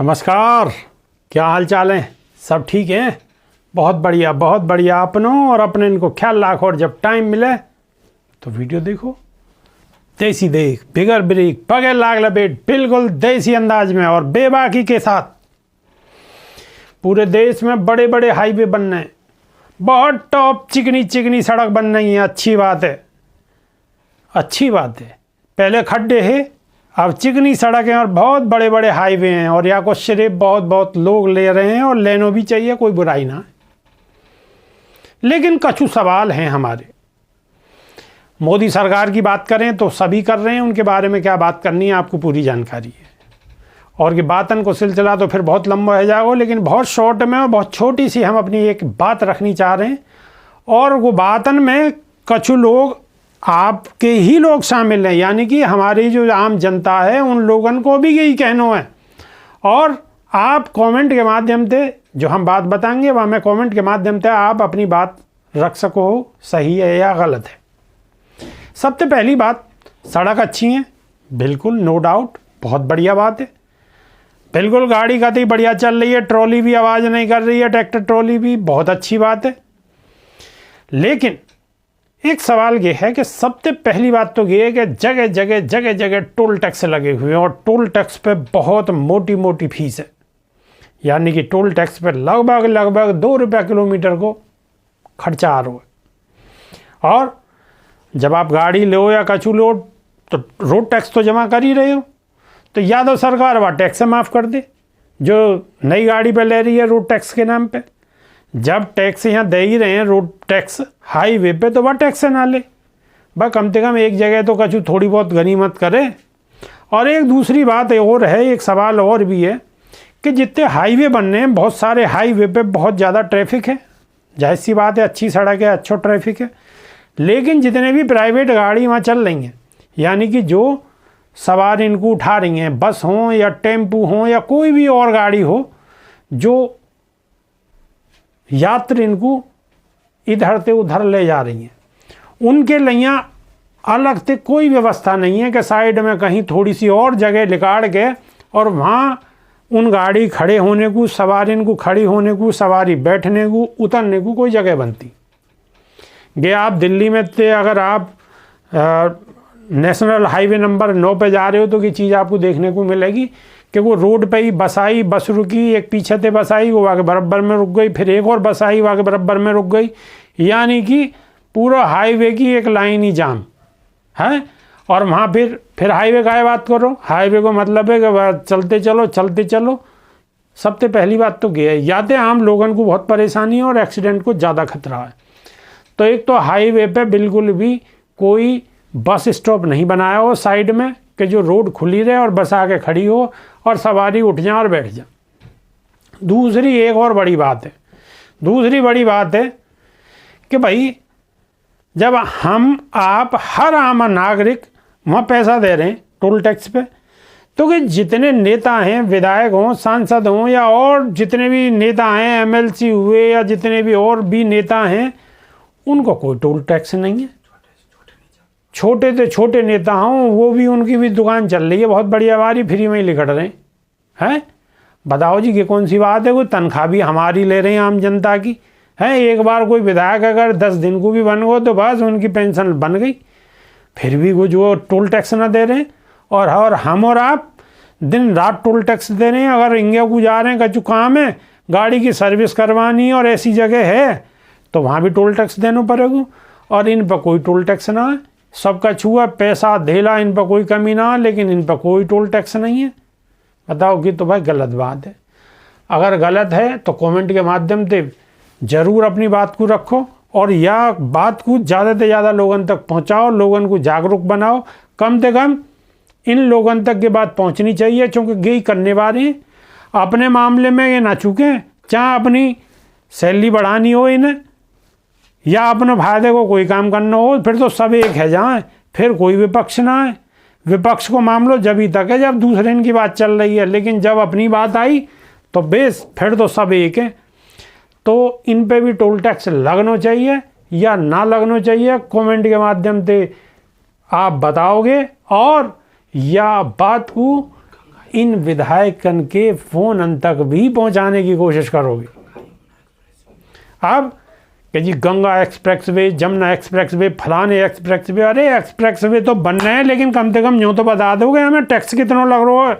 नमस्कार, क्या हाल चाल है? सब ठीक हैं? बहुत बढ़िया अपनों और अपने इनको ख्याल रखो और जब टाइम मिले तो वीडियो देखो। देसी देख बिगर ब्रेक पगे लाग लपेट बिल्कुल देसी अंदाज में और बेबाकी के साथ। पूरे देश में बड़े बड़े हाईवे बन रहे हैं, बहुत टॉप चिकनी सड़क बन रही है। अच्छी बात है। पहले खड्डे है, अब चिकनी सड़कें और बहुत बड़े बड़े हाईवे हैं और यहाँ को सिर्फ बहुत लोग ले रहे हैं और लेनो भी चाहिए, कोई बुराई ना है। लेकिन कछु सवाल हैं हमारे। मोदी सरकार की बात करें तो सभी कर रहे हैं, उनके बारे में क्या बात करनी है आपको पूरी जानकारी है। और कि बातन को सिलसिला तो फिर बहुत लंबा हो जाएगा, लेकिन बहुत शॉर्ट में और बहुत छोटी सी हम अपनी एक बात रखनी चाह रहे हैं। और वो बातन में कछु लोग आपके ही लोग शामिल हैं, यानी कि हमारी जो आम जनता है उन लोगों को भी यही कहना है। और आप कमेंट के माध्यम से जो हम बात बताएंगे वह हमें कमेंट के माध्यम से आप अपनी बात रख सको, सही है या गलत है। सबसे पहली बात, सड़क अच्छी है, बिल्कुल नो डाउट, बहुत बढ़िया बात है। बिल्कुल गाड़ी कतई बढ़िया चल रही है, ट्रॉली भी आवाज़ नहीं कर रही है, ट्रैक्टर ट्रॉली भी, बहुत अच्छी बात है। लेकिन एक सवाल ये है कि सबसे पहली बात तो ये है कि जगह जगह टोल टैक्स लगे हुए हैं और टोल टैक्स पे बहुत मोटी फीस है। यानी कि टोल टैक्स पे लगभग 2 रुपया किलोमीटर को खर्चा आ रहा है। और जब आप गाड़ी लो या कछु लो तो रोड टैक्स तो जमा कर ही रहे हो, तो या तो सरकार वह टैक्स माफ़ कर दे जो नई गाड़ी पे ले रही है रोड टैक्स के नाम पे। जब टैक्स यहाँ दे ही रहे हैं रोड टैक्स हाईवे पे, तो वह टैक्स ना ले, वह कम से कम एक जगह तो कछु थोड़ी बहुत गनीमत करे। और एक दूसरी बात और है, एक सवाल और भी है कि जितने हाईवे बनने हैं, बहुत सारे हाईवे पे बहुत ज़्यादा ट्रैफिक है। जाहिर सी बात है, अच्छी सड़क है, अच्छा ट्रैफिक है। लेकिन जितने भी प्राइवेट गाड़ी वहाँ चल रही हैं, यानी कि जो सवार इनको उठा रही हैं, बस हों या टेम्पू हों या कोई भी और गाड़ी हो, जो यात्री इनको इधर से उधर ले जा रही हैं, उनके लिए अलग से कोई व्यवस्था नहीं है कि साइड में कहीं थोड़ी सी और जगह निकाल के और वहाँ उन गाड़ी खड़े होने को, सवारी इनको खड़ी होने को, सवारी बैठने को, उतरने को कोई जगह बनती। ये आप दिल्ली में थे, अगर आप नेशनल हाईवे नंबर 9 पे जा रहे हो तो ये चीज़ आपको देखने को मिलेगी कि वो रोड पे ही बस रुकी, एक पीछे से बस आई, वो आगे बराबर में रुक गई, फिर एक और बस आई, वो आगे बराबर में रुक गई। यानी कि पूरा हाईवे की एक लाइन ही जाम है। और वहाँ फिर हाईवे का बात करो, हाईवे को मतलब है कि चलते चलो। सबसे पहली बात तो ये है, यादें आम लोगों को बहुत परेशानी है और एक्सीडेंट को ज़्यादा खतरा है। तो एक तो हाईवे पे बिल्कुल भी कोई बस स्टॉप नहीं बनाया हो साइड में कि जो रोड खुली रहे और बस आके खड़ी हो और सवारी उठ जाए और बैठ जाए। दूसरी एक और बड़ी बात है कि भाई जब हम आप हर आम नागरिक वहाँ पैसा दे रहे हैं टोल टैक्स पे, तो कि जितने नेता हैं, विधायक हों, सांसद हों या और जितने भी नेता हैं, MLC हुए या जितने भी और भी नेता हैं, उनको कोई टोल टैक्स नहीं है। छोटे से छोटे नेता हों, वो भी, उनकी भी दुकान चल रही है, बहुत बढ़िया वारी फ्री में ही लिखट रहे हैं। बताओ जी, ये कौन सी बात है? कोई तनख्वाह भी हमारी ले रहे हैं आम जनता की है। एक बार कोई विधायक अगर 10 दिन को भी बन गो तो बस उनकी पेंशन बन गई, फिर भी वो जो टोल टैक्स ना दे रहे हैं। और हम और आप दिन रात टोल टैक्स दे रहे हैं। अगर इंडिया को जा रहे हैं, कछु काम है, गाड़ी की सर्विस करवानी और ऐसी जगह है तो वहाँ भी टोल टैक्स देना पड़ेगा। और इन पर कोई टोल टैक्स ना है, सबका छुआ पैसा धेला, इन पर कोई कमी ना, लेकिन इन पर कोई टोल टैक्स नहीं है। बताओ कि तो भाई गलत बात है। अगर गलत है तो कमेंट के माध्यम से ज़रूर अपनी बात को रखो और यह बात को ज़्यादा से ज़्यादा लोगों तक पहुँचाओ, लोगों को जागरूक बनाओ। कम से कम इन लोगों तक ये बात पहुँचनी चाहिए, क्योंकि यही करने वाले हैं। अपने मामले में ये ना चूकें, चाहे अपनी सैलरी बढ़ानी हो इन्हें या अपने फायदे को कोई काम करना हो, फिर तो सब एक है जाए, फिर कोई विपक्ष ना है। विपक्ष को मामलो जब ही तक है जब दूसरे इनकी बात चल रही है, लेकिन जब अपनी बात आई तो बेस फिर तो सब एक है। तो इन पे भी टोल टैक्स लगना चाहिए या ना लगना चाहिए, कमेंट के माध्यम से आप बताओगे और या बात को इन विधायकन के फ़ोन तक भी पहुंचाने की कोशिश करोगे। अब कि जी गंगा एक्सप्रेसवे, जमुना एक्सप्रेसवे, फलाने एक्सप्रेसवे, अरे एक्सप्रेसवे तो बन रहे हैं, लेकिन कम से कम यूँ तो बता दोगे हमें टैक्स कितना लग रहा है।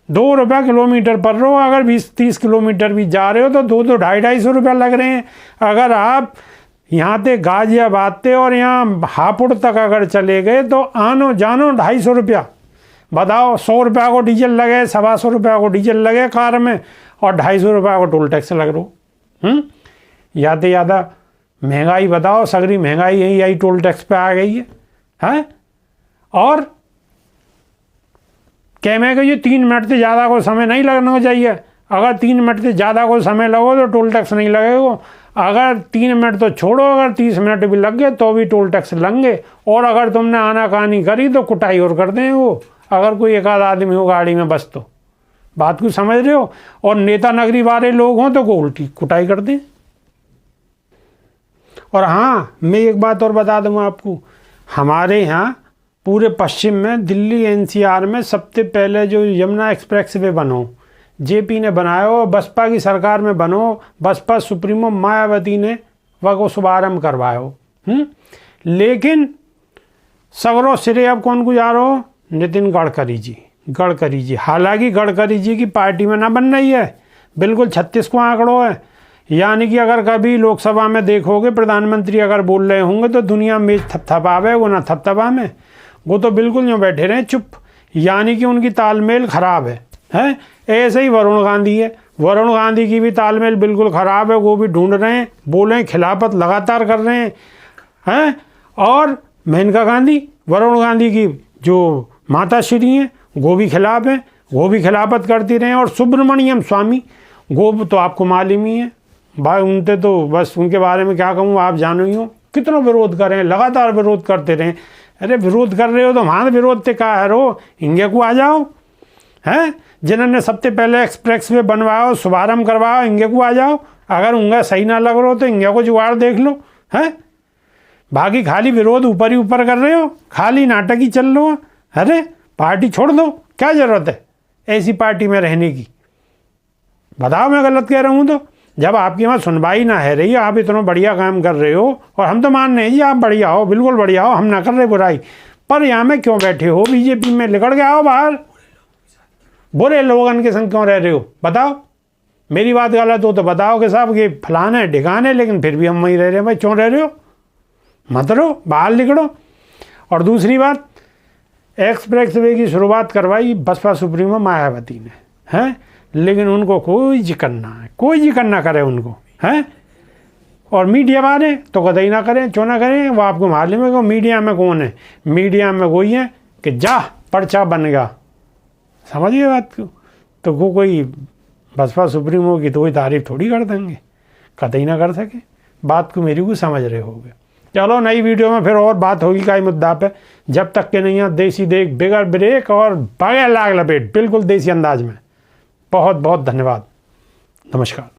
2 रुपया किलोमीटर पर रहो, अगर 20-30 किलोमीटर भी जा रहे हो तो 2 250 रुपया लग रहे हैं। अगर आप यहाँ से गाजियाबाद से और यहाँ हापुड़ तक अगर चले गए तो आनो जानो 250 रुपया। बताओ, 100 रुपया को डीजल लगे, 125 रुपया को डीजल लगे कार में, और 250 रुपया को टोल टैक्स लग रहा। ज़्यादा ज़्यादा महंगाई बताओ, सगरी महंगाई यही टोल टैक्स पे आ गई है, हैं? और कहने कि ये 3 मिनट से ज़्यादा को समय नहीं लगना चाहिए। अगर 3 मिनट से ज़्यादा को समय लगो तो टोल टैक्स नहीं लगेगा। अगर 3 मिनट तो छोड़ो, अगर 30 मिनट भी लग गए तो भी टोल टैक्स लगेंगे। और अगर तुमने आनाकानी करी तो कुटाई और कर दें वो, अगर कोई एक आध आदमी हो गाड़ी में बस तो। बात को समझ रहे हो? और नेता नगरी वाले लोग हों तो को उल्टी कुटाई कर दें। और हाँ, मैं एक बात और बता दूँ आपको, हमारे यहाँ पूरे पश्चिम में दिल्ली एनसीआर में सबसे पहले जो यमुना एक्सप्रेसवे बनो, जेपी ने बनाया हो, बसपा की सरकार में बनो, बसपा सुप्रीमो मायावती ने वह शुभारम्भ करवाया हो। लेकिन सगरों सिरे अब कौन गुजार हो? नितिन गडकरी जी। हालांकि गडकरी जी की पार्टी में ना बन रही है, बिल्कुल 36 को आंकड़ों है। यानी कि अगर कभी लोकसभा में देखोगे प्रधानमंत्री अगर बोल रहे होंगे तो दुनिया में थपथपावे, वो ना थपथपा में, वो तो बिल्कुल यूँ बैठे रहे चुप। यानी कि उनकी तालमेल खराब है। ऐसे ही वरुण गांधी है, वरुण गांधी की भी तालमेल बिल्कुल ख़राब है, वो भी ढूंढ रहे हैं, बोले खिलाफत लगातार कर रहे हैं। और मेनका गांधी, वरुण गांधी की जो माताश्री हैं, वो भी खिलाफ हैं, वो भी खिलाफत करती रहे। और सुब्रमण्यम स्वामी, वो तो आपको मालूम ही है भाई, उनसे तो बस उनके बारे में क्या कहूँ, आप जानो ही हो, कितना विरोध कर रहे हैं, लगातार विरोध करते रहे। अरे विरोध कर रहे हो तो हमारे विरोध से कहा है रो, इंडिया को आ जाओ। हैं जिन्होंने सबसे पहले एक्सप्रेसवे बनवाओ, शुभारम्भ करवाओ, इंडिया को आ जाओ। अगर उनका सही ना लग रहा हो तो इंडिया को जुगाड़ देख लो। हैं बाकी खाली विरोध ऊपर ही ऊपर कर रहे हो, खाली नाटक ही चल रहा हो। अरे पार्टी छोड़ दो, क्या ज़रूरत है ऐसी पार्टी में रहने की? बताओ मैं गलत कह रहा हूँ तो? जब आपकी वहाँ सुनवाई ना है रही, आप इतना बढ़िया काम कर रहे हो, और हम तो मान रहे हैं जी आप बढ़िया हो, बिल्कुल बढ़िया हो, हम ना कर रहे बुराई, पर यहाँ में क्यों बैठे हो? बीजेपी में निकल के आओ बाहर, बुरे लोगों के संग क्यों रह रहे हो? बताओ, मेरी बात गलत हो तो बताओ कि साहब ये फलाने ठिकाने, लेकिन फिर भी हम वहीं रह रहे हैं। भाई क्यों रह रहे हो? मत रहो, बाहर निकलो। और दूसरी बात, एक्सप्रेसवे की शुरुआत करवाई बसपा सुप्रीमो मायावती ने, हैं, लेकिन उनको कोई जिक्र ना है, कोई जिक्र ना करे उनको, हैं। और मीडिया वाले तो कतई ना करें, क्यों ना करें? वो आपको मालूम है कि मीडिया में कौन है? मीडिया में वही है कि जा पर्चा बन गया, समझिए बात को। तो वो कोई बसपा सुप्रीमो की तो कोई तारीफ थोड़ी कर देंगे, कतई ना कर सके। बात को मेरी को समझ रहे होगे। चलो नई वीडियो में फिर और बात होगी कई मुद्दा पे। जब तक के नहीं है देसी देख बिगर ब्रेक और बगैर लाग लपेट, बिल्कुल देसी अंदाज में। बहुत बहुत धन्यवाद, नमस्कार।